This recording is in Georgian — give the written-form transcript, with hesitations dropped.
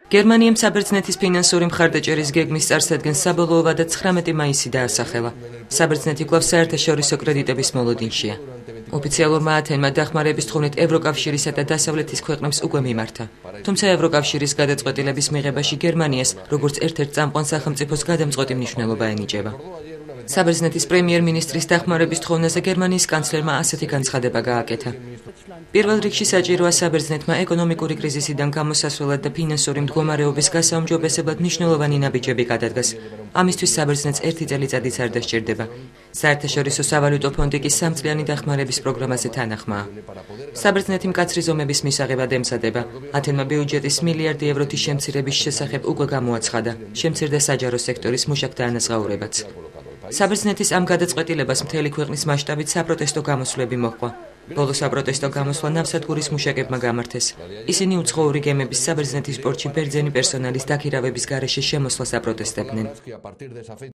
გერმანიამ საბერძნეთის ფინანსური მხარდაჭერის გეგმის წარსადგენს საბოლოო ვადა 19 მაისი დაასახელა. საბერძნეთი კვლავ საერთაშორისო კრედიტების მოლოდინშია. ოფიციალურმა ათენმა დახმარების თხოვნით ევროკავშირისა და დასავლეთის ქვეყნებს უკვე მიმართა. თუმცა ევროკავშირის გადაწყვეტილების მიღებაში გერმანიას, როგორც ერთ-ერთ წამყვან სახელმწიფოს გადამწყვეტი მნიშვნელობა ენიჭება. საბერძნეთის პრემიერ-მინისტრის დახმარების თხოვნაზე გერმანიის კანცლერმა ასეთი განცხადება გააკეთა. პირველ რიგში საჭიროა საბერძნეთმა ეკონომიკური კრიზისიდან გამოსასვლელად და ფინანსური მდგომარეობის გასაუმჯობესებლად მნიშვნელოვანი ნაბიჯები გადადგას. ამისთვის საბერძნეთს 1 წელიწადიც არ დასჭირდება. საერთაშორისო სავალუტო ფონდი კი 3 წლიანი დახმარების პროგრამაზე თანახმაა. საბერძნეთი მკაცრი ზომების მისაღებად ემზადება. ათენმა ბიუჯეტის მილიარდი ევროთი შემცირების შესახებ უკვე გამოაცხადა. შემცირდა საჯარო სექტორის მუშაკთა ანაზღაურებაც. საბერძნეთის ამ გადაწყვეტილებას მთელი ქვეყნის მასშტაბით საპროტესტო გამოსვლები მოჰყვა. ბოლო საპროტესტო გამოსვლა ნავსადგურის მუშაკებმა გამართეს. ისინი უცხოური გემების საბერძნეთის პორტში ბერძენი პერსონალის დაქირავების გარეშე შემოსვლას აპროტესტებდნენ.